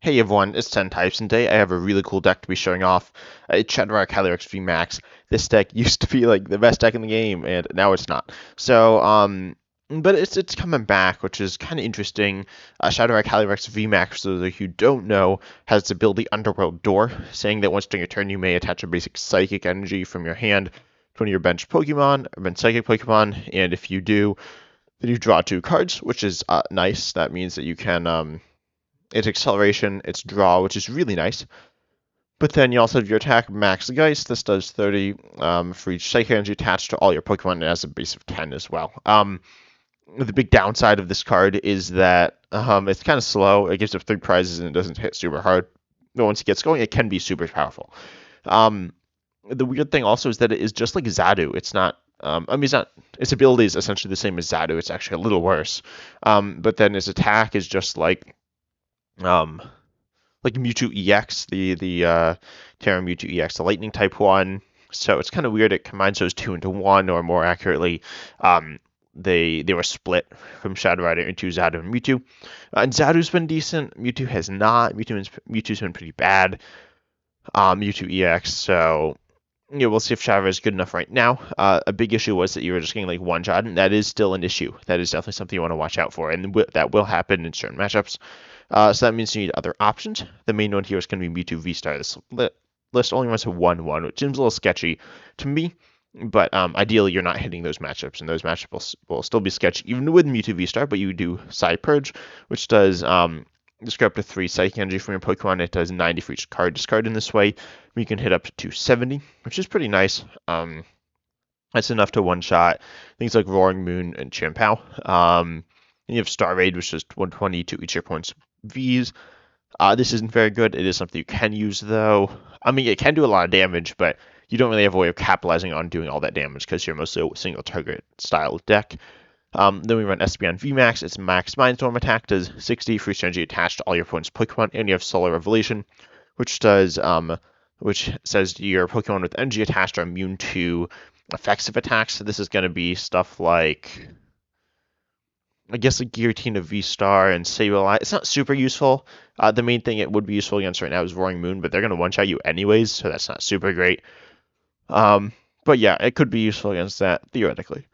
Hey everyone, it's 10 Types, and today I have a really cool deck to be showing off. It's Calyrex VMAX. This deck used to be like the best deck in the game, and now it's not. So, but it's coming back, which is kind of interesting. Calyrex VMAX, for those of you who don't know, has the ability Underworld Door, saying that once during your turn you may attach a basic Psychic energy from your hand to one of your bench Pokemon, or bench Psychic Pokemon, and if you do, then you draw 2 cards, which is nice. That means that you can it's acceleration, it's draw, which is really nice. But then you also have your attack, Max Geist. This does 30 for each Psychic Energy attached to all your Pokemon, and it has a base of 10 as well. The big downside of this card is that it's kind of slow. It gives up 3 prizes and it doesn't hit super hard. But once it gets going, it can be super powerful. The weird thing also is that it is just like Xadu. It's not. It's not. Its ability is essentially the same as Xadu. It's actually a little worse. But then its attack is just like Mewtwo EX, the Terra Mewtwo EX, the Lightning type one. So it's kind of weird. It combines those 2 into 1, or more accurately, they were split from Shadow Rider into Xadu and Mewtwo. And Xadu's been decent. Mewtwo has not. Mewtwo's been pretty bad. Mewtwo EX. So we'll see if Shadow Rider is good enough right now. A big issue was that you were just getting like one shot, and that is still an issue. That is definitely something you want to watch out for, and that will happen in certain matchups. So that means you need other options. The main one here is going to be Mewtwo VSTAR. This list only runs a 1/1, which seems a little sketchy to me, but ideally you're not hitting those matchups, and those matchups will still be sketchy even with Mewtwo VSTAR, but you do Side Purge, which does discard up to 3 Psychic Energy from your Pokemon. It does 90 for each card discard in this way. You can hit up to 270, which is pretty nice. That's enough to one-shot things like Roaring Moon and Chien-Pao. You have Star Raid, which does 120 to each of your opponent's Vs. This isn't very good. It is something you can use, though. I mean, it can do a lot of damage, but you don't really have a way of capitalizing on doing all that damage because you're mostly a single target style deck. Then we run Espeon VMAX. Its max Mindstorm attack does 60 for each energy attached to all your opponent's Pokemon, and you have Solar Revelation, which says your Pokemon with energy attached are immune to effective attacks. So this is going to be stuff like, I guess, like Giratina VSTAR and Sableye. It's not super useful. The main thing it would be useful against right now is Roaring Moon, but they're going to one-shot you anyways, so that's not super great. But yeah, it could be useful against that, theoretically.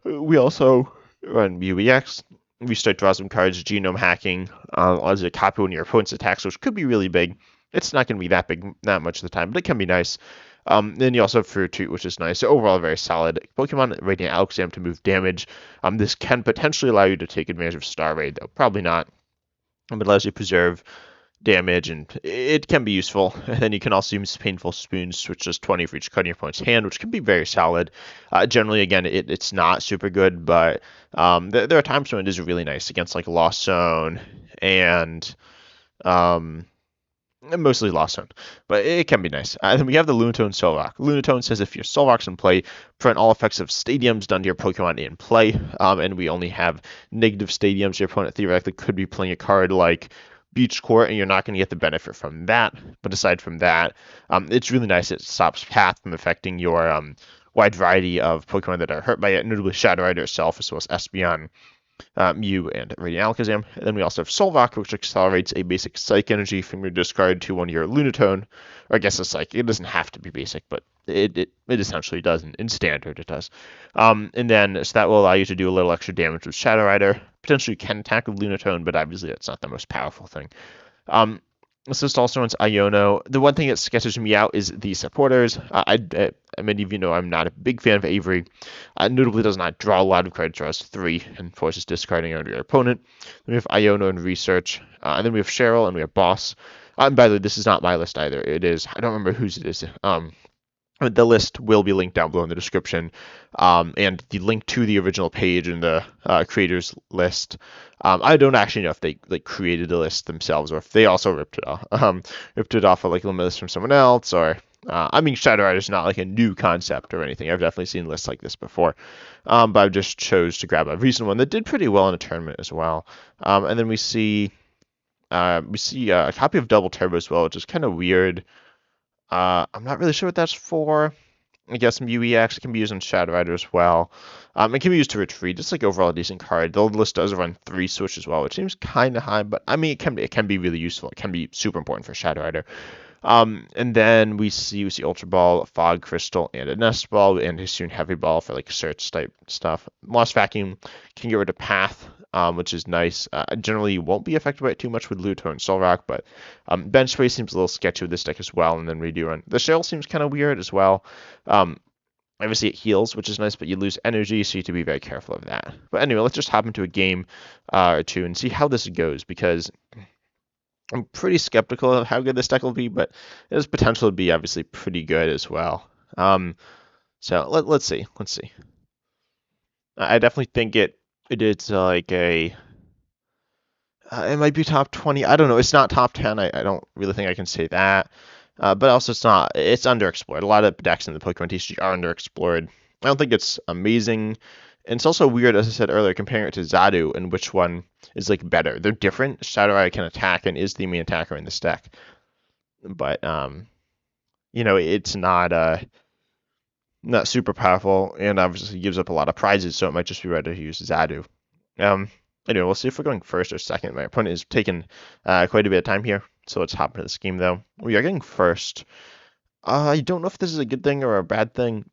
We also run UEX. We start draw some cards, Genome Hacking, as a copy one of your opponent's attacks, which could be really big. It's not going to be that big that much of the time, but it can be nice. Then you also have Fruit Treat, which is nice. So overall, very solid. Pokemon Radiant Alakazam to move damage. This can potentially allow you to take advantage of Star Raid, though probably not. It allows you to preserve damage, and it can be useful. And then you can also use Painful Spoons, which does 20 for each card in your opponent's hand, which can be very solid. Generally, again, it's not super good, but there are times when it is really nice against like Lost Zone and mostly Lost Zone, but it can be nice. And then we have the Lunatone Solrock. Lunatone says if your Solrock's in play, prevent all effects of stadiums done to your Pokemon in play. And we only have negative stadiums. Your opponent theoretically could be playing a card like Beach Court, and you're not going to get the benefit from that. But aside from that, it's really nice. It stops Path from affecting your wide variety of Pokemon that are hurt by it, notably Shadow Rider itself, as well as Espeon, Mew, and Radiant Alakazam. And then we also have Solrock, which accelerates a basic Psych Energy from your discard to one of your Lunatone. Or I guess it's like, it doesn't have to be basic, but it essentially does. In Standard, it does. And then, so that will allow you to do a little extra damage with Shadow Rider. Potentially you can attack with Lunatone, but obviously that's not the most powerful thing. This list also runs Iono. The one thing that sketches me out is the supporters. Many of you know I'm not a big fan of Avery. Notably does not draw a lot of cards, draws 3, and forces discarding under your opponent. Then we have Iono and Research. And then we have Cheryl, and we have Boss. And by the way, this is not my list either. It is, I don't remember whose it is. The list will be linked down below in the description, and the link to the original page in the creators list. I don't actually know if they created the list themselves or if they also ripped it off, of like Limitless from someone else. Or I mean, Shadow Rider is not like a new concept or anything. I've definitely seen lists like this before, but I just chose to grab a recent one that did pretty well in a tournament as well. And then we see a copy of Double Turbo as well, which is kind of weird. I'm not really sure what that's for. I guess MUEX can be used on Shadow Rider as well. It can be used to retreat. It's like overall a decent card. The list does run 3 Switch as well, which seems kind of high, but I mean it can be really useful. It can be super important for Shadow Rider. And then we see Ultra Ball, Fog Crystal, and a Nest Ball, and Hisuian Heavy Ball for like search type stuff. Lost Vacuum can get rid of Path, which is nice. Generally won't be affected by it too much with Lunatone and Solrock, but bench space seems a little sketchy with this deck as well. And then redo the Cheryl seems kind of weird as well. Obviously it heals, which is nice, but you lose energy, so you have to be very careful of that. But anyway, let's just hop into a game or two and see how this goes, because I'm pretty skeptical of how good this deck will be, but it has potential to be obviously pretty good as well. So let's see. I definitely think it's like a it might be top 20. I don't know. It's not top 10. I don't really think I can say that. But also it's underexplored. A lot of decks in the Pokemon TCG are underexplored. I don't think it's amazing. And it's also weird, as I said earlier, comparing it to Xatu and which one is like better. They're different. Shadow Rider can attack and is the main attacker in this deck. But it's not super powerful, and obviously gives up a lot of prizes, so it might just be better to use Xatu. Anyway, we'll see if we're going first or second. My opponent is taking quite a bit of time here, so let's hop into this game, though. We are getting first. I don't know if this is a good thing or a bad thing,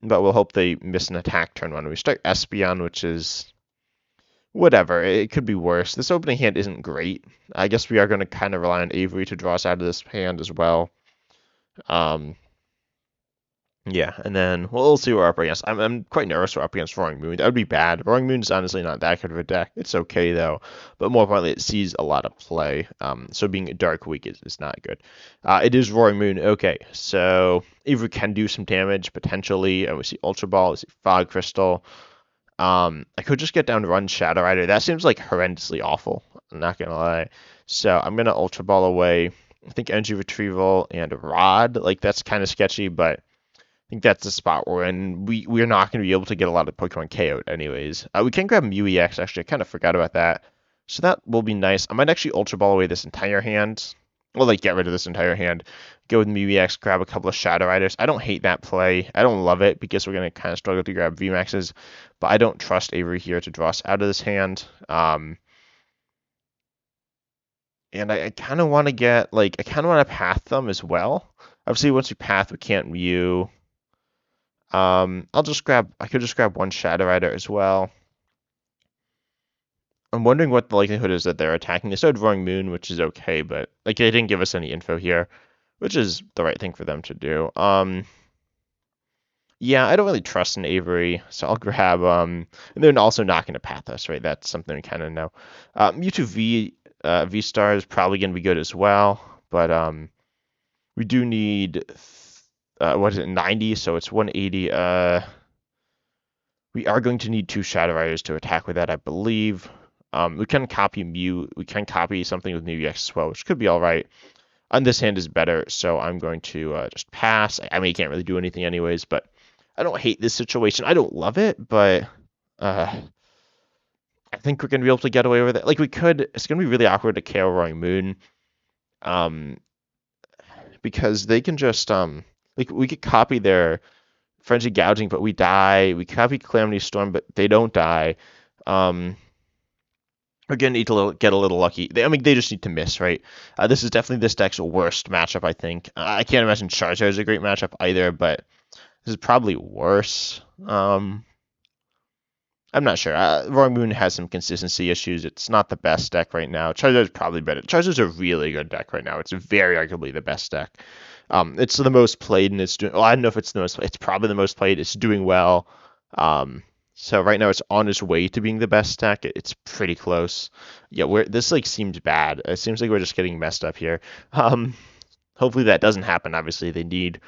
but we'll hope they miss an attack turn one. We start Espeon, which is whatever. It could be worse. This opening hand isn't great. I guess we are going to kind of rely on Avery to draw us out of this hand as well. Yeah, and then we'll see what we're up against. I'm quite nervous we're up against Roaring Moon. That would be bad. Roaring Moon's honestly not that good of a deck. It's okay, though. But more importantly, it sees a lot of play. So being Dark Weak is not good. It is Roaring Moon. Okay, so Avery can do some damage, potentially. And we see Ultra Ball. We see Fog Crystal. I could just get down to run Shadow Rider. That seems like horrendously awful. I'm not going to lie. So I'm going to Ultra Ball away. I think Energy Retrieval and Rod. Like, that's kind of sketchy, but I think that's the spot we're in. We're not going to be able to get a lot of Pokemon KO'd anyways. We can grab MUEX, actually. I kind of forgot about that. So that will be nice. I might actually Ultra Ball away this entire hand. Well, like, get rid of this entire hand. Go with MUEX, grab a couple of Shadow Riders. I don't hate that play. I don't love it because we're going to kind of struggle to grab VMAXs. But I don't trust Avery here to draw us out of this hand. And I kind of want to get, like, I kind of want to Path them as well. Obviously, once we Path, we can't Mew. I could just grab one Shadow Rider as well. I'm wondering what the likelihood is that they're attacking. They started Roaring Moon, which is okay, but like they didn't give us any info here, which is the right thing for them to do. Yeah, I don't really trust an Avery, so I'll grab and they're also not going to Path us, right? That's something we kind of know. Mewtwo V VSTAR is probably going to be good as well, but we do need what is it, 90? So it's 180. We are going to need 2 Shadow Riders to attack with that, I believe. We can copy Mew. We can copy something with MUEX as well, which could be all right. On this hand is better, so I'm going to just pass. I mean, you can't really do anything anyways, but I don't hate this situation. I don't love it, but I think we're going to be able to get away with it. Like, we could. It's going to be really awkward to KO Roaring Moon, because they can just like, we could copy their Frenzy Gouging, but we die. We copy Calamity Storm, but they don't die. We're going to need to get a little lucky. They just need to miss, right? This is definitely this deck's worst matchup, I think. I can't imagine Charizard is a great matchup either, but this is probably worse. I'm not sure. Roaring Moon has some consistency issues. It's not the best deck right now. Charizard is probably better. Charizard's a really good deck right now. It's very arguably the best deck. It's the most played, and it's doing. Well, I don't know if it's the most. It's probably the most played. It's doing well. So right now it's on its way to being the best deck. It's pretty close. Yeah, this like seems bad. It seems like we're just getting messed up here. Hopefully that doesn't happen. Obviously they need.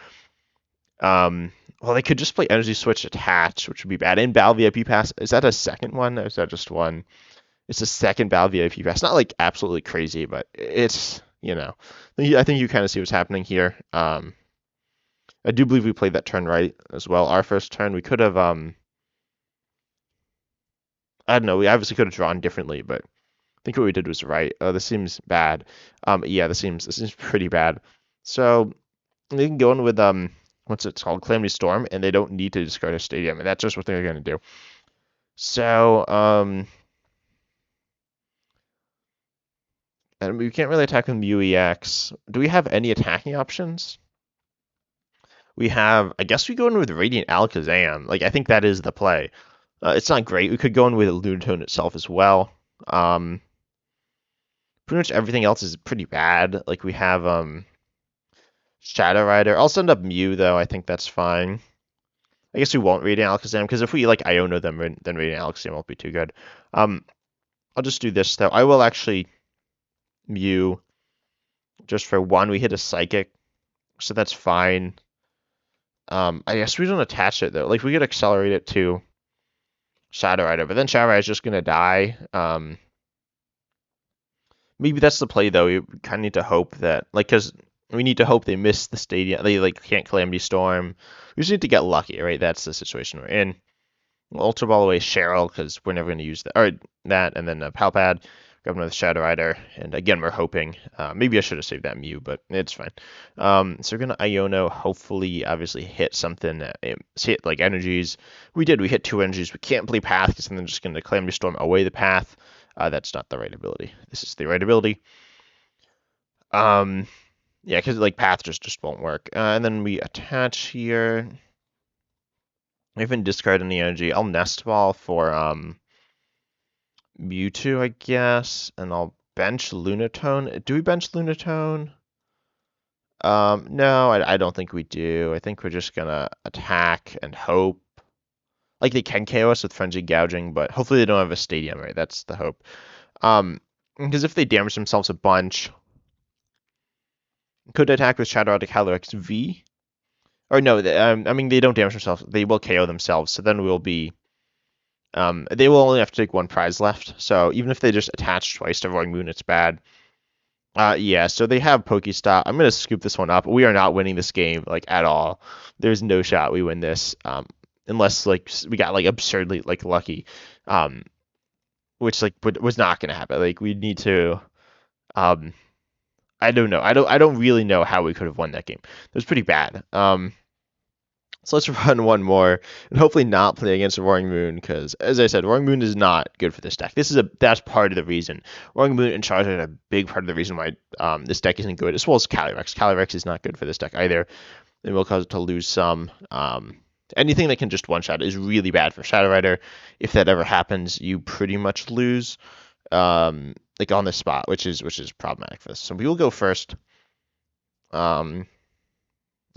Well, they could just play Energy Switch attached, which would be bad. And Battle VIP Pass. Is that a second one, or is that just one? It's a second Battle VIP Pass. Not like absolutely crazy, but it's, I think you kind of see what's happening here. I do believe we played that turn right as well. Our first turn, we could have, I don't know, we obviously could have drawn differently, but I think what we did was right. Oh, this seems bad. Yeah, this seems pretty bad. So we can go in with what's it called, Calamity Storm, and they don't need to discard a Stadium, and that's just what they're going to do. So, and we can't really attack with Mew EX. Do we have any attacking options? We have, I guess we go in with Radiant Alakazam. Like, I think that is the play. It's not great. We could go in with Lunatone itself as well. Pretty much everything else is pretty bad. Like, we have Shadow Rider. I'll send up Mew, though. I think that's fine. I guess we won't Radiant Alakazam, because if we, like, Iono them, then Radiant Alakazam won't be too good. I'll just do this, though. I will actually Mew just for one. We hit a Psychic, so that's fine. I guess we don't attach it, though. Like, we could accelerate it to Shadow Rider, but then Shadow Rider is just going to die. Maybe that's the play, though. We kind of need to hope that, like, because we need to hope they miss the Stadium. They, like, can't Calamity Storm. We just need to get lucky, right? That's the situation we're in. We'll Ultra Ball away Cheryl, because we're never going to use that. Or that, and then Pal Pad. Grab another Shadow Rider, and again, we're hoping. Maybe I should have saved that Mew, but it's fine. So we're going to Iono, hopefully, obviously, hit something. Hit, like, energies. We did. We hit 2 energies. We can't play Path, because then they're just going to Calamity Storm away the Path. That's not the right ability. This is the right ability. Yeah, because, like, Path just won't work. And then we attach here. We haven't discarded any energy. I'll Nest Ball for, Mewtwo, I guess, and I'll bench Lunatone. Do we bench Lunatone? No, I don't think we do. I think we're just gonna attack and hope. Like, they can KO us with Frenzy Gouging, but hopefully they don't have a Stadium, right? That's the hope. Because if they damage themselves a bunch, could attack with Shadow Rider Calyrex V. Or no, I mean, they don't damage themselves. They will KO themselves, so then we'll be... they will only have to take 1 prize left, so even if they just attach twice to Roaring Moon, it's bad. Yeah, so they have Pokestop. I'm going to scoop this one up. We are not winning this game, like, at all. There's no shot we win this, unless, like, we got, like, absurdly, like, lucky, which, like, was not going to happen. Like, we need to, I don't know. I don't really know how we could have won that game. It was pretty bad. So let's run one more, and hopefully not play against Roaring Moon, because, as I said, Roaring Moon is not good for this deck. That's part of the reason. Roaring Moon and Charizard are a big part of the reason why this deck isn't good, as well as Calyrex. Calyrex is not good for this deck either. It will cause it to lose some. Anything that can just one-shot is really bad for Shadow Rider. If that ever happens, you pretty much lose, like, on the spot, which is problematic for this. So we will go first. And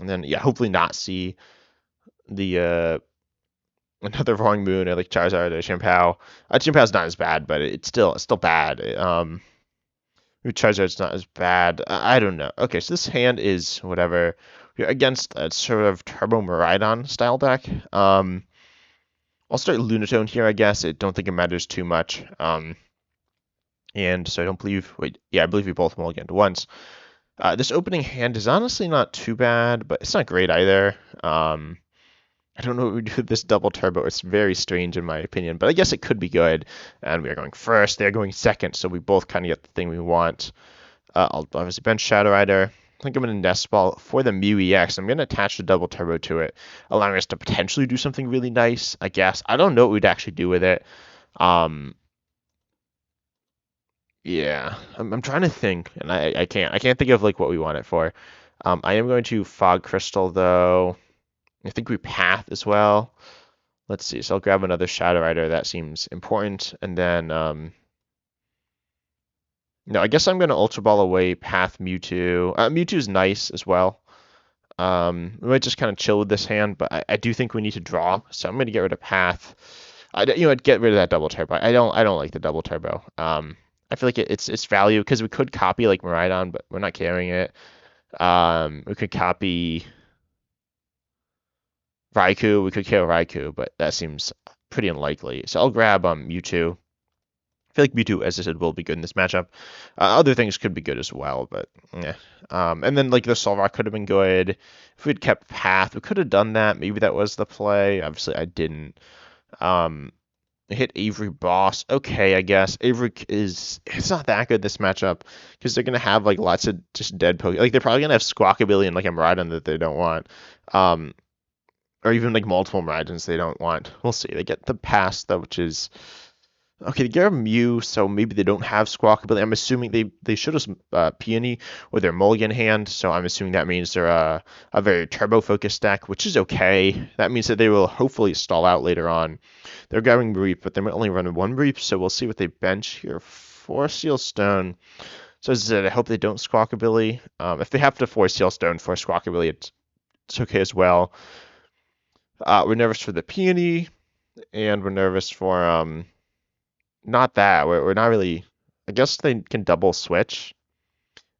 then, yeah, hopefully not see the another Roaring Moon or, like, Charizard or Champao. Champao's not as bad, but it's still bad. Charizard's not as bad. I don't know. Okay, so this hand is whatever. We're against a sort of Turbo Miraidon style deck. I'll start Lunatone here, I guess. I don't think it matters too much. And so I don't believe... Wait, yeah, I believe we both mulliganed once. This opening hand is honestly not too bad, but it's not great either. I don't know what we do with this double turbo. It's very strange in my opinion, but I guess it could be good. And we are going first. They're going second, so we both kind of get the thing we want. I'll obviously bench Shadow Rider. I think I'm going to Nest Ball for the Mew EX. I'm going to attach the double turbo to it, allowing us to potentially do something really nice, I guess. I don't know what we'd actually do with it. Yeah, I'm trying to think, and I can't think of, like, what we want it for. I am going to Fog Crystal, though. I think we Path as well. Let's see. So I'll grab another Shadow Rider. That seems important. And then, no, I guess I'm going to Ultra Ball away Path Mewtwo. Mewtwo's nice as well. We might just kind of chill with this hand, but I do think we need to draw. So I'm going to get rid of Path. I'd get rid of that double turbo. I don't like the double turbo. I feel like it's value because we could copy, like, Miraidon, but we're not carrying it. We could copy Raikou. We could kill Raikou, but that seems pretty unlikely. So I'll grab Mewtwo. I feel like Mewtwo, as I said, will be good in this matchup. Other things could be good as well, but yeah. And then, like, the Solrock could have been good. If we'd kept Path, we could have done that. Maybe that was the play. Obviously, I didn't. Hit Avery Boss. Okay, I guess Avery it's not that good this matchup because they're gonna have like lots of just dead Pokemon. Like they're probably gonna have Squawkabilly and like a Miraidon that they don't want, um, or even like multiple Miraidons they don't want. We'll see. They get the pass though, which is okay. They get a Mew, so maybe they don't have Squawkabilly. I'm assuming they showed us Peony with their Mulligan hand, so I'm assuming that means they're a very turbo focused deck, which is okay. That means that they will hopefully stall out later on. They're grabbing Reap, but they might only run one Reap, so we'll see what they bench here. 4 Seal Stone. So as I said, I hope they don't Squawkabilly. If they have to 4 Seal Stone for Squawkabilly, it's okay as well. We're nervous for the Peony, and we're nervous for not that. We're not really. I guess they can double switch.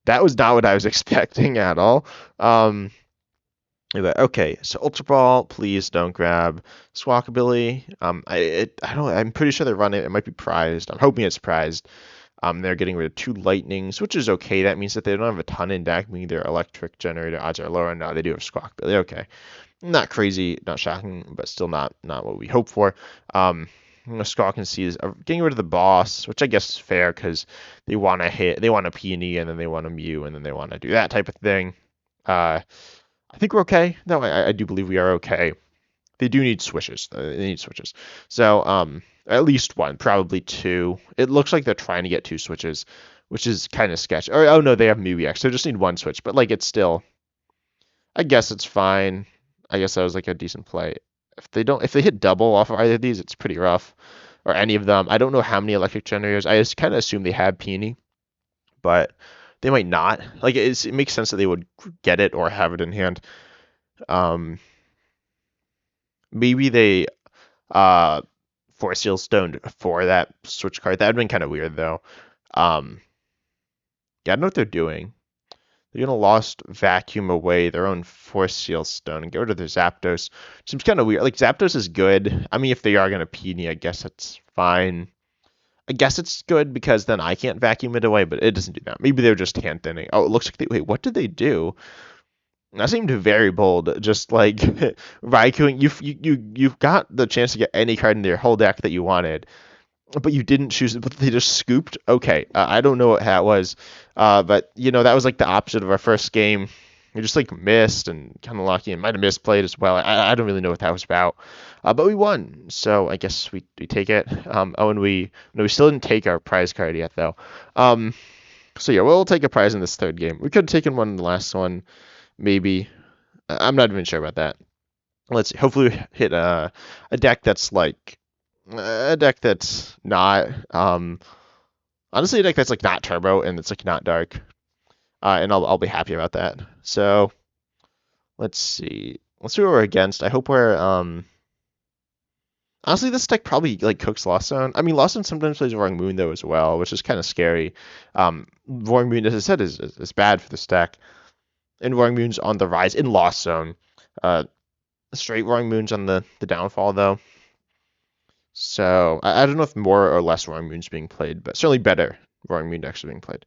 That was not what I was expecting at all. Okay, so Ultra Ball, please don't grab Squawkabilly. I don't. I'm pretty sure they're running. It might be prized. I'm hoping it's prized. They're getting rid of 2 Lightnings, which is okay. That means that they don't have a ton in deck, meaning their Electric Generator odds are lower. No, they do have Squawkabilly. Okay, not crazy, not shocking, but still not what we hope for. Squawk and C is getting rid of the boss, which I guess is fair because they want a Peony, and then they want a Mew, and then they want to do that type of thing. I think we're okay. No, I do believe we are okay. They do need switches. They need switches. So at least 1, probably 2. It looks like they're trying to get 2 switches, which is kind of sketchy. Or oh no, they have Mew EX. They just need 1 switch, but like it's still. I guess it's fine. I guess that was like a decent play. If they hit double off of either of these, it's pretty rough. Or any of them. I don't know how many electric generators. I just kind of assume they have Peony, but they might not. Like it makes sense that they would get it or have it in hand. Maybe they Force Seal Stone for that switch card. That would have been kind of weird though. Yeah, I don't know what they're doing. They're gonna Lost Vacuum away their own Force Seal Stone and get rid of their Zapdos. Seems kind of weird. Like Zapdos is good. I mean, if they are gonna Peony, I guess that's fine. I guess it's good because then I can't vacuum it away, but it doesn't do that. Maybe they're just hand thinning. Oh, it looks like wait, what did they do? That seemed very bold. Just like Raikkonen, you've got the chance to get any card in your whole deck that you wanted, but you didn't choose it. But they just scooped. Okay, I don't know what that was, but that was like the opposite of our first game. We just like missed and kind of lucky and might have misplayed as well. I don't really know what that was about, but we won, so I guess we take it. And we still didn't take our prize card yet though. So yeah, we'll take a prize in this third game. We could have taken one in the last one. Maybe. I'm not even sure about that. Let's see. Hopefully we hit a deck that's like a deck that's not honestly a deck that's like not turbo and it's like not dark. And I'll be happy about that. So let's see. Let's see what we're against. I hope we're honestly this deck probably like cooks Lost Zone. I mean Lost Zone sometimes plays Roaring Moon though as well, which is kind of scary. Roaring Moon, as I said, is bad for this deck. And Roaring Moon's on the rise in Lost Zone. Straight Roaring Moon's on the downfall, though. So, I don't know if more or less Roaring Moon's being played, but certainly better Roaring Moon decks are being played.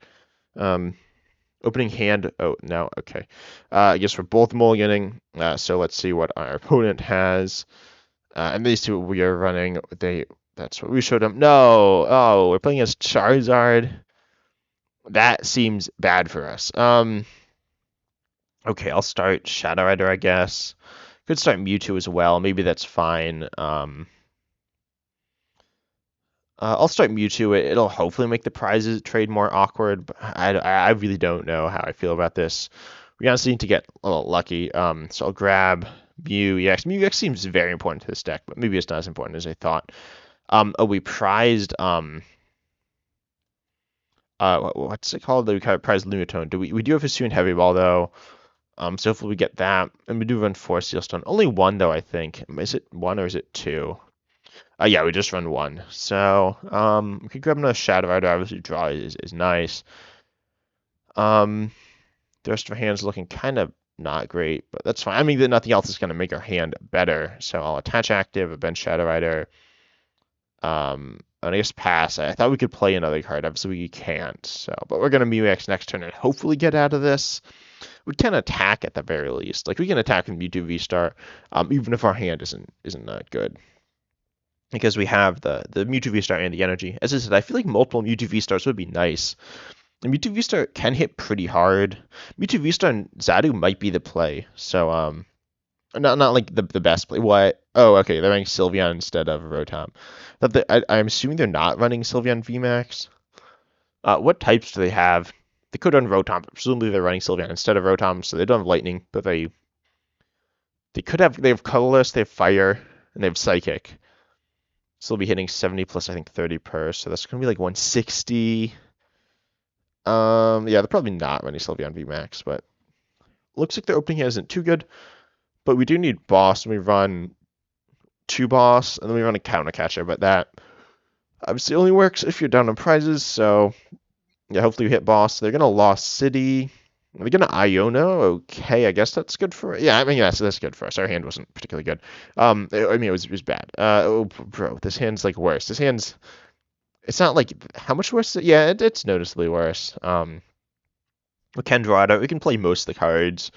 Opening hand. Oh, no. Okay. I guess we're both mulliganing. So, let's see what our opponent has. And these two we are running. That's what we showed them. No. Oh, we're playing as Charizard. That seems bad for us. Okay, I'll start Shadow Rider, I guess. Could start Mewtwo as well. Maybe that's fine. I'll start Mewtwo. It'll hopefully make the prizes trade more awkward, but I really don't know how I feel about this. We honestly need to get a little lucky. So I'll grab Mew EX. Mew EX seems very important to this deck, but maybe it's not as important as I thought. We prized what's it called? We prized Lunatone. We do have Hisuian Heavy Ball though. So hopefully we get that. And we do run 4 Seal Stone. Only 1 though, I think. Is it 1 or is it 2? Yeah, we just run 1. So we could grab another Shadow Rider. Obviously draw is nice. The rest of our hand's looking kind of not great, but that's fine. I mean, nothing else is going to make our hand better. So I'll attach active, a bench Shadow Rider. And I guess pass. I thought we could play another card. Obviously we can't. So, but we're going to Mew EX next turn and hopefully get out of this. We can attack at the very least. Like we can attack with Mewtwo VSTAR, even if our hand isn't that good. because we have the Mewtwo VSTAR and the Energy. As I said, I feel like multiple Mewtwo VSTARs would be nice. The Mewtwo VSTAR can hit pretty hard. Mewtwo VSTAR and Zadu might be the play. So not like the best play. What? Oh, okay. They're running Sylveon instead of Rotom. I'm assuming they're not running Sylveon VMAX. What types do they have? They could run Rotom, but presumably they're running Sylveon instead of Rotom, so they don't have Lightning, but they have Colorless, they have Fire, and they have Psychic. So they'll be hitting 70 plus I think 30 per, so that's gonna be like 160. Yeah, they're probably not running Sylveon VMAX, but looks like their opening hand isn't too good. But we do need Boss, and we run 2 Boss, and then we run a Counter Catcher, but that obviously only works if you're down on prizes, so yeah, hopefully we hit Boss. They're gonna Lost City. They're gonna Iono. Okay, I guess that's good for. Yeah, I mean, yeah, so that's good for us. Our hand wasn't particularly good. I mean, it was bad. Oh, bro, this hand's like worse. This hand's. It's not like how much worse. Yeah, it's noticeably worse. We can draw it out. We can play most of the cards.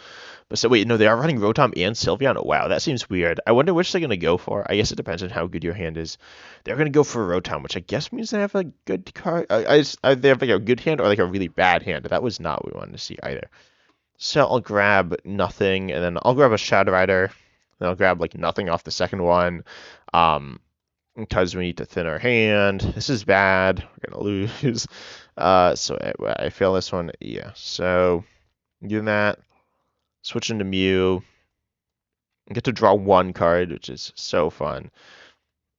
But so wait, no, they are running Rotom and Sylveon. Oh, wow, that seems weird. I wonder which they're gonna go for. I guess it depends on how good your hand is. They're gonna go for Rotom, which I guess means they have a good card. They have like a good hand or like a really bad hand. That was not what we wanted to see either. So I'll grab nothing, and then I'll grab a Shadow Rider. Then I'll grab like nothing off the second one. Because we need to thin our hand. This is bad. We're gonna lose. So I fail this one. Yeah. So doing that. Switch into Mew. Get to draw 1 card, which is so fun.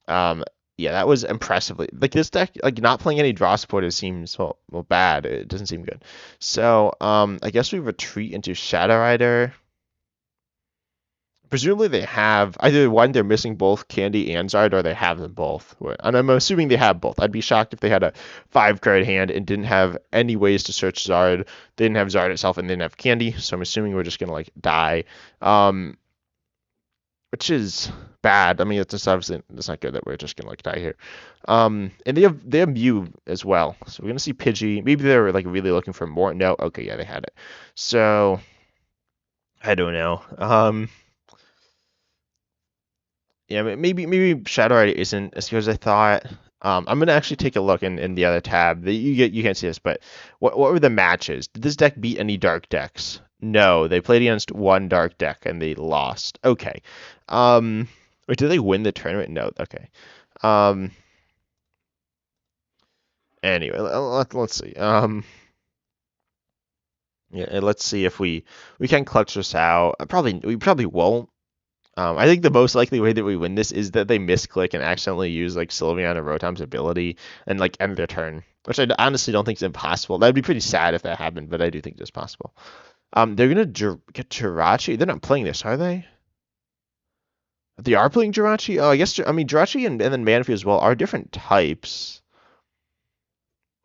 Yeah, that was impressively like this deck. Like not playing any draw support, it seems well bad. It doesn't seem good. So I guess we retreat into Shadow Rider. Presumably they have either one, they're missing both Candy and Zard, or they have them both. And I'm assuming they have both. I'd be shocked if they had a 5-card hand and didn't have any ways to search Zard. They didn't have Zard itself and they didn't have Candy, so I'm assuming we're just gonna like die. Which is bad. I mean, it's just obviously it's not good that we're just gonna like die here. And they have Mew as well, so we're gonna see Pidgey. Maybe they were like really looking for more. No, okay, yeah, they had it. So I don't know. Yeah, maybe Shadow Rider isn't as good as I thought. I'm gonna actually take a look in the other tab. You can't see this, but what were the matches? Did this deck beat any dark decks? No, they played against one dark deck and they lost. Okay. Wait, did they win the tournament? No. Okay. Anyway, let's see. Yeah, let's see if we can clutch this out. We probably won't. I think the most likely way that we win this is that they misclick and accidentally use like Sylveon or Rotom's ability and like end their turn, which I honestly don't think is impossible. That'd be pretty sad if that happened, but I do think it's possible. They're gonna get Jirachi. They're not playing this, are they? They are playing Jirachi. Oh, I guess I mean Jirachi and then Manaphy as well are different types,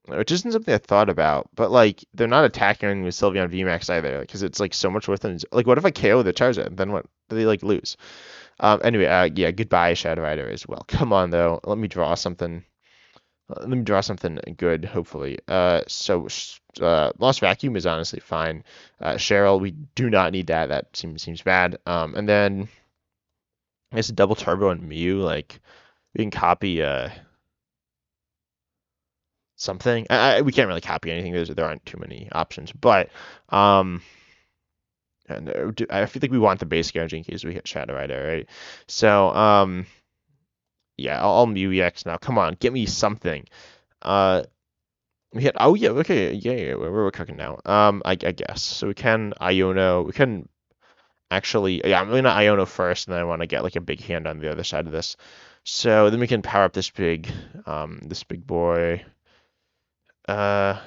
which isn't something I thought about. But like they're not attacking with Sylveon VMAX either, because it's like so much worth it. Like what if I KO the Charizard? Then what? Do they like lose? Anyway, yeah, goodbye Shadow Rider as well. Come on though, let me draw something. Let me draw something good, hopefully. So Lost Vacuum is honestly fine. Cheryl, we do not need that. That seems bad. And then I guess double turbo and Mew. Like we can copy something. We can't really copy anything. There aren't too many options. But and I feel like we want the basic energy in case we hit Shadow Rider, right? So yeah, I'll Mew EX now. Come on, get me something. We hit. Oh yeah, okay, yeah, we're cooking now. I guess so. We can Iono. We can actually. Yeah, I'm gonna Iono first, and then I want to get like a big hand on the other side of this. So then we can power up this big boy. Let's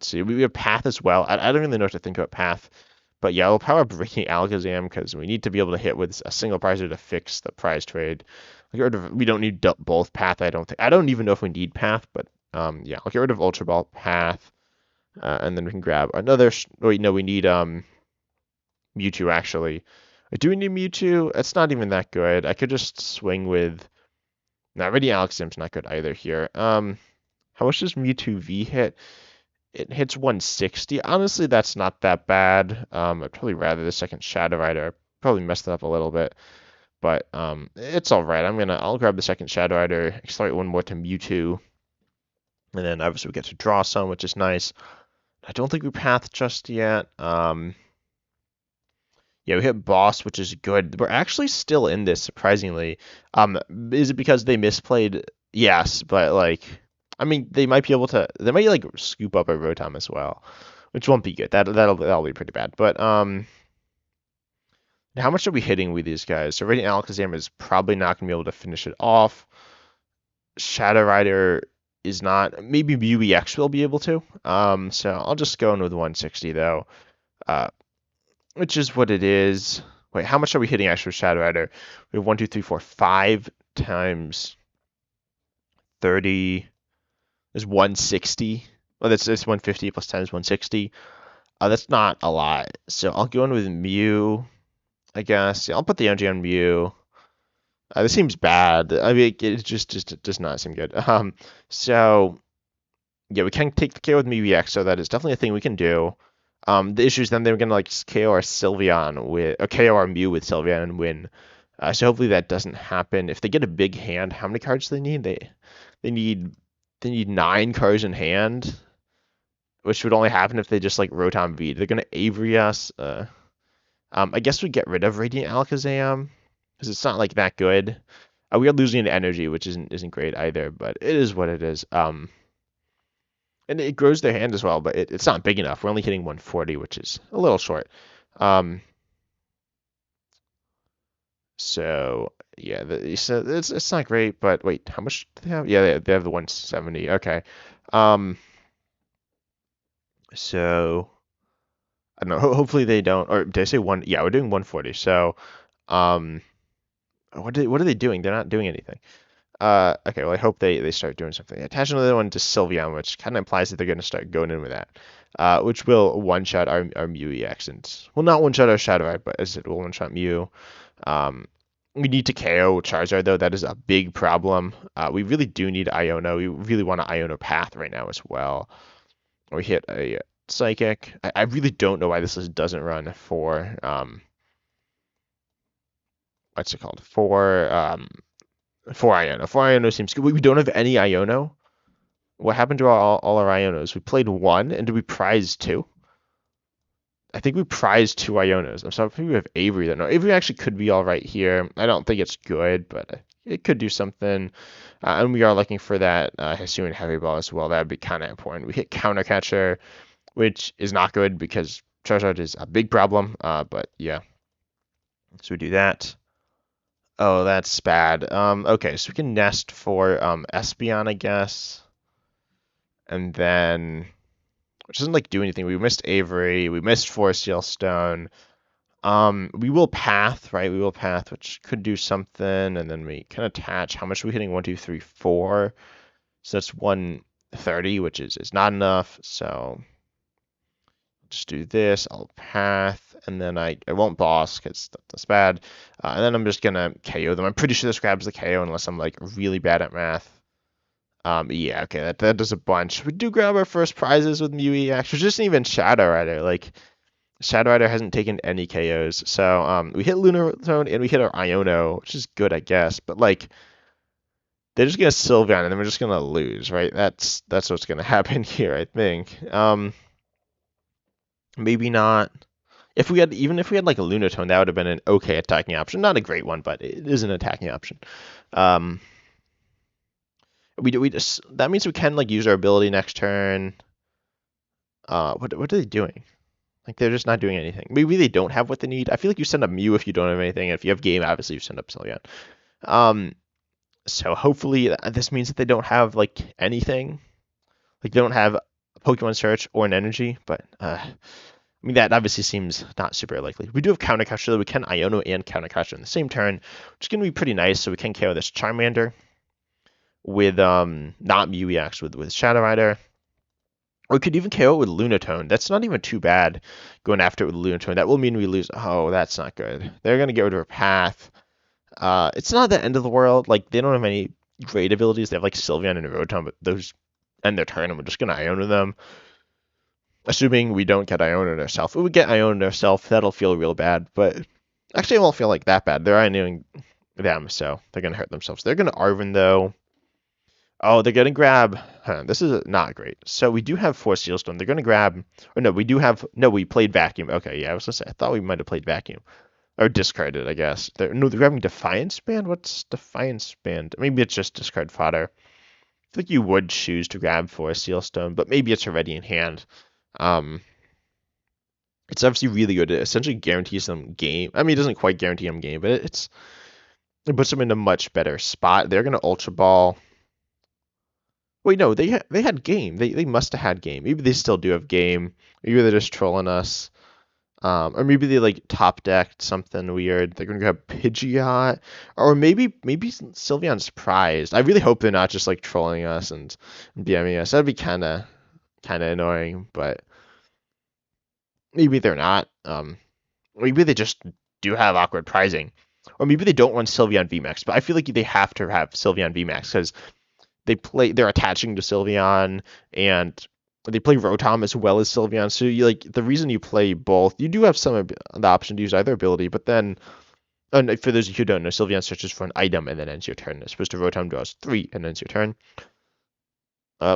see. We have Path as well. I don't really know what to think about Path. But yeah, we'll power up Radiant Alakazam because we need to be able to hit with a single prizer to fix the prize trade. We don't need both Path, I don't think. I don't even know if we need Path, but yeah, I'll get rid of Ultra Ball, Path, and then we can grab another. Wait, no, we need Mewtwo actually. Do we need Mewtwo? It's not even that good. I could just swing with. No, Radiant Alakazam's not good either here. How much does Mewtwo V hit? It hits 160. Honestly, that's not that bad. I'd probably rather the second Shadow Rider. I probably messed it up a little bit. but it's all right. I'll grab the second Shadow Rider, accelerate one more to Mewtwo, and then obviously we get to draw some, which is nice. I don't think we path just yet. Yeah, we hit boss, which is good. We're actually still in this, surprisingly. Is it because they misplayed? Yes, but like, I mean, they might be able to. They might like scoop up a Rotom as well, which won't be good. That'll be pretty bad. But how much are we hitting with these guys? So Radiant Alakazam is probably not gonna be able to finish it off. Shadow Rider is not. Maybe VMAX will be able to. So I'll just go in with 160 though. Which is what it is. Wait, how much are we hitting actually with Shadow Rider? We have 1, 2, 3, 4, 5 times 30 is 160. Well, that's 150 plus 10 is 160. That's not a lot. So I'll go in with Mew, I guess. Yeah, I'll put the energy on Mew. This seems bad. I mean, it just does not seem good. So yeah, we can take the KO with VMAX, so that is definitely a thing we can do. The issue is then they're gonna like KO our Sylveon with or KO our Mew with Sylveon and win. So hopefully that doesn't happen. If they get a big hand, how many cards do they need? They need 9 cards in hand, which would only happen if they just like Rotom V. They're gonna Avery us. I guess we get rid of Radiant Alakazam because it's not like that good. We are losing an energy, which isn't great either, but it is what it is. And it grows their hand as well, but it's not big enough. We're only hitting 140, which is a little short. So yeah, so it's not great. But wait, how much do they have? Yeah, they have the 170. Okay. So I don't know. Hopefully they don't. Or did I say one? Yeah, we're doing 140. So what are they doing? They're not doing anything. Okay, well, I hope they start doing something. Attach another one to Sylveon, which kind of implies that they're going to start going in with that, which will one-shot our Mew EX. And, well, not one-shot our Shadow Rider, but as it will one-shot Mew. We need to KO Charizard, though. That is a big problem. We really do need Iono. We really want an Iono Path right now as well. We hit a Psychic. I really don't know why this list doesn't run for, what's it called? For Iono. 4 Iono seems good. We don't have any Iono. What happened to all our Ionos? We played 1, and did we prize 2? I think we prized 2 Ionos. I'm sorry, maybe we have Avery there. No, Avery actually could be all right here. I don't think it's good, but it could do something. And we are looking for that Hisuian Heavy Ball as well. That would be kind of important. We hit Counter Catcher, which is not good because Charizard is a big problem. But yeah, so we do that. Oh, that's bad. Okay, so we can nest for Espeon, I guess. And then, which doesn't like do anything. We missed Avery. We missed Forest Seal Stone. We will path, right? We will path, which could do something. And then we can attach. How much are we hitting? 1, 2, 3, 4. So that's 130, which is not enough. So just do this. I'll path. And then I won't boss because that's bad. And then I'm just going to KO them. I'm pretty sure this grabs the KO unless I'm like really bad at math. Yeah, okay, that does a bunch. We do grab our first prizes with Mew EX, which isn't even Shadow Rider. Like, Shadow Rider hasn't taken any KOs. So we hit Lunatone and we hit our Iono, which is good, I guess. But like, they're just gonna Sylveon and then we're just gonna lose, right? That's what's gonna happen here, I think. Maybe not. Even if we had like a Lunatone, that would have been an okay attacking option. Not a great one, but it is an attacking option. That means we can like use our ability next turn. What are they doing? Like they're just not doing anything. Maybe they don't have what they need. I feel like you send up Mew if you don't have anything. And if you have game, obviously you send up Sylveon. So hopefully this means that they don't have like anything. Like they don't have a Pokemon Search or an Energy, but I mean that obviously seems not super likely. We do have Counter Catcher, though we can Iono and Counter Catcher in the same turn, which is gonna be pretty nice. So we can KO this Charmander with not Mew EX with Shadow Rider. Or we could even KO it with Lunatone. That's not even too bad going after it with Lunatone. That will mean we lose. Oh, that's not good. They're going to get rid of our path. It's not the end of the world. Like, they don't have any great abilities. They have, like, Sylveon and Rotom, but those end their turn, and we're just going to Iono them. Assuming we don't get Iono ourselves. If we get Iono ourselves, that'll feel real bad. But actually, it won't feel like that bad. They're Ionoing them, so they're gonna hurt themselves. They're gonna Arven though. Oh, they're gonna grab. This is not great. So we do have 4 Seal Stone. They're gonna grab. Or no, we do have. No, we played Vacuum. Okay, yeah, I was gonna say. I thought we might have played Vacuum or discarded. I guess. No, they're grabbing Defiance Band. What's Defiance Band? Maybe it's just discard fodder. I think you would choose to grab for a Seal Stone, but maybe it's already in hand. It's obviously really good. It essentially guarantees them game. I mean, it doesn't quite guarantee them game, but it puts them in a much better spot. They're gonna Ultra Ball. Wait, no, they had game. They must have had game. Maybe they still do have game. Maybe they're just trolling us. Or maybe they like top decked something weird. They're gonna grab Pidgeot, or maybe Sylveon's prized. I really hope they're not just like trolling us and BMing us. That'd be kind of annoying, but maybe they're not. Maybe they just do have awkward prizing, or maybe they don't run Sylveon VMAX. But I feel like they have to have Sylveon VMAX because they're attaching to Sylveon and they play Rotom as well as Sylveon. So you like the reason you play both, you do have some of the option to use either ability, but then and for those of you who don't know, Sylveon searches for an item and then ends your turn, as opposed to Rotom draws 3 and ends your turn.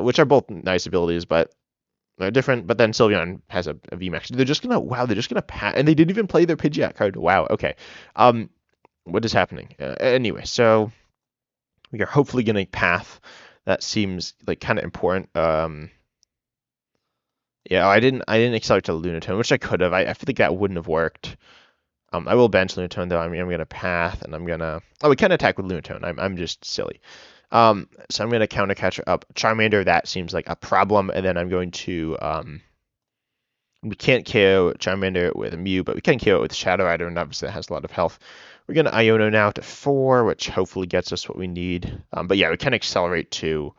Which are both nice abilities, but they're different. But then Sylveon has a VMAX. They're just gonna pass, and they didn't even play their Pidgeot card. Wow. Okay. What is happening? Anyway, so we are hopefully getting Path. That seems like kind of important. Yeah, I didn't accelerate to Lunatone, which I could have. I feel like that wouldn't have worked. I will bench Lunatone though. I'm gonna Path, and I'm gonna. Oh, we can attack with Lunatone. I'm just silly. So I'm gonna counter catcher up Charmander. That seems like a problem, and then I'm going to. We can't KO Charmander with a Mew, but we can KO it with Shadow Rider, and obviously it has a lot of health. We're going to Iono now to 4, which hopefully gets us what we need. But yeah, we can accelerate to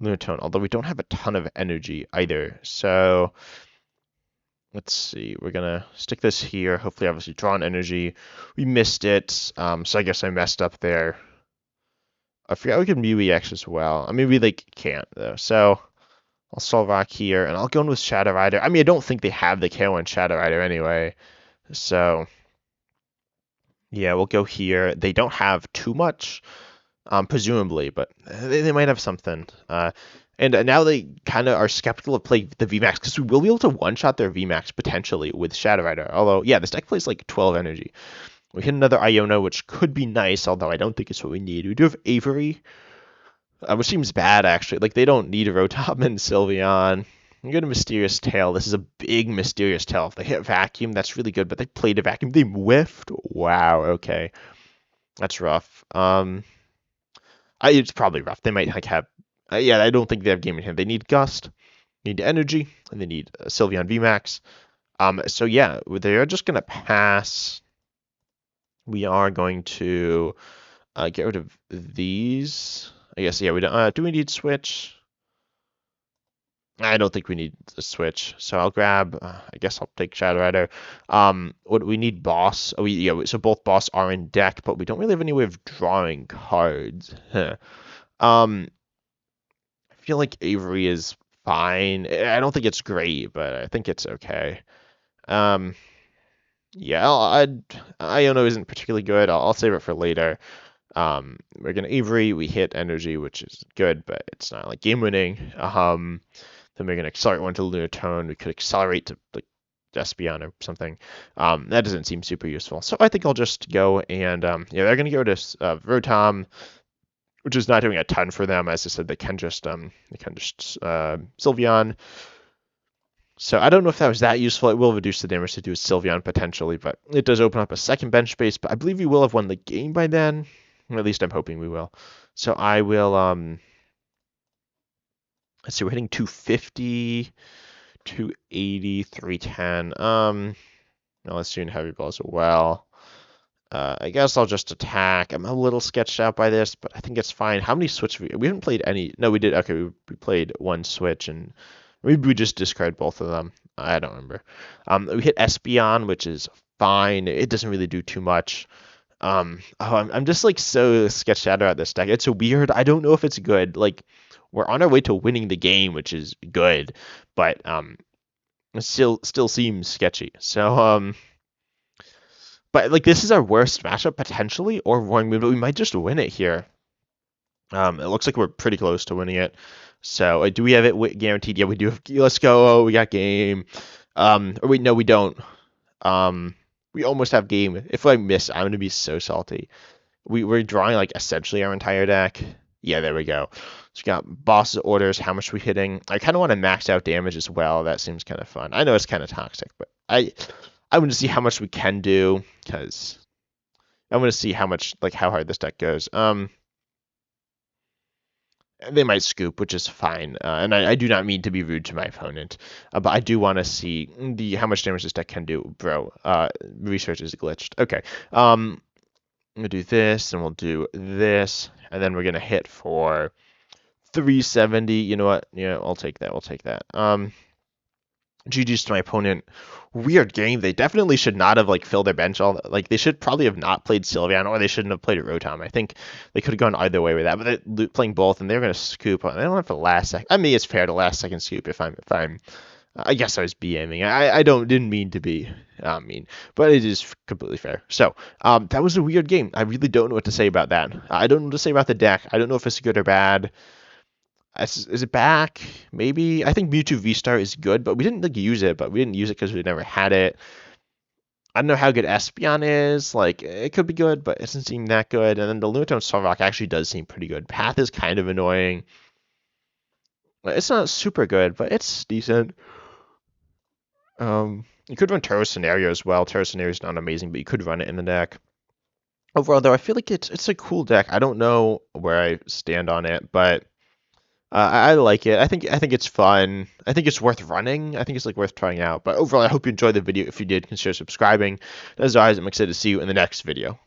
Lunatone, although we don't have a ton of energy either. So let's see. We're going to stick this here. Hopefully, obviously, draw an energy. We missed it, so I guess I messed up there. I forgot we could Mew EX as well. I mean, we like can't, though. So I'll Solrock here, and I'll go in with Shadow Rider. I mean, I don't think they have the KO on Shadow Rider anyway. So, yeah, we'll go here. They don't have too much, presumably, but they might have something. And now they kind of are skeptical of playing the VMAX, because we will be able to one-shot their VMAX potentially with Shadow Rider. Although, yeah, this deck plays like 12 energy. We hit another Iono, which could be nice, although I don't think it's what we need. We do have Avery. Which seems bad, actually. Like, they don't need a Rotom and Sylveon. We get a Mysterious Tail. This is a big Mysterious Tail. If they hit Vacuum, that's really good, but they played a Vacuum. They whiffed? Wow, okay. That's rough. It's probably rough. They might, like, have... yeah, I don't think they have Game in Hand. They need Gust, need Energy, and they need Sylveon VMAX. So, yeah, they're just going to pass. We are going to get rid of these... I guess, yeah, we don't. Do we need Switch? I don't think we need the Switch, so I'll grab. I guess I'll take Shadow Rider. What we need? Boss. Oh, so both Boss are in deck, but we don't really have any way of drawing cards. I feel like Avery is fine. I don't think it's great, but I think it's okay. Yeah, Iono isn't particularly good. I'll save it for later. We're gonna Avery, we hit energy, which is good, but it's not like game winning. Then we're gonna accelerate one to Lunatone. We could accelerate to like Espeon or something. That doesn't seem super useful. So I think I'll just go and yeah, they're gonna go to Rotom, which is not doing a ton for them. As I said, they can just Sylveon. So I don't know if that was that useful. It will reduce the damage to do with Sylveon potentially, but it does open up a second bench space. But I believe we will have won the game by then. At least I'm hoping we will. So I will, let's see, we're hitting 250, 280, 310. No, let's do Heavy Ball as well. I guess I'll just attack. I'm a little sketched out by this, but I think it's fine. How many switch? We haven't played any. No, we did. Okay, we played one switch, and maybe we just discard both of them. I don't remember. We hit Espeon, which is fine. It doesn't really do too much. I'm just like so sketched out about this deck. It's so weird. I don't know if it's good. Like, we're on our way to winning the game, which is good, but it still seems sketchy. So But like this is our worst matchup potentially, or wrong move, but we might just win it here. It looks like we're pretty close to winning it. So do we have it guaranteed? Yeah, we do. Let's go. Oh, we got game. Or wait, no, we don't. We almost have game. If I miss, I'm gonna be so salty. We're drawing like essentially our entire deck. Yeah, there we go. So we got boss's orders. How much we hitting? I kind of want to max out damage as well. That seems kind of fun. I know it's kind of toxic, but I want to see how much we can do because I want to see how much how hard this deck goes. They might scoop, which is fine. And I do not mean to be rude to my opponent, but I do want to see how much damage this deck can do, bro. Research is glitched. Okay. We'll do this, and we'll do this, and then we're gonna hit for 370. You know what? Yeah, I'll take that. We'll take that. GG's to my opponent. Weird game. They definitely should not have filled their bench all. They should probably have not played Sylveon, or they shouldn't have played a Rotom. I think they could have gone either way with that, but they're playing both, and they're gonna scoop. They don't have to last second. I mean, it's fair to last second scoop if I'm. I guess I was BMing. I didn't mean to be mean, but it is completely fair. So that was a weird game. I really don't know what to say about that. I don't know what to say about the deck. I don't know if it's good or bad. Is it back? Maybe. I think Mewtwo VSTAR is good, but we didn't use it. But we didn't use it because we never had it. I don't know how good Espeon is. It could be good, but it doesn't seem that good. And then the Lunatone Solrock actually does seem pretty good. Path is kind of annoying. It's not super good, but it's decent. You could run Terror Scenario as well. Terror Scenario is not amazing, but you could run it in the deck. Overall, though, I feel like it's a cool deck. I don't know where I stand on it, but I like it. I think it's fun. I think it's worth running. I think it's worth trying out. But overall, I hope you enjoyed the video. If you did, consider subscribing. As always, I'm excited to see you in the next video.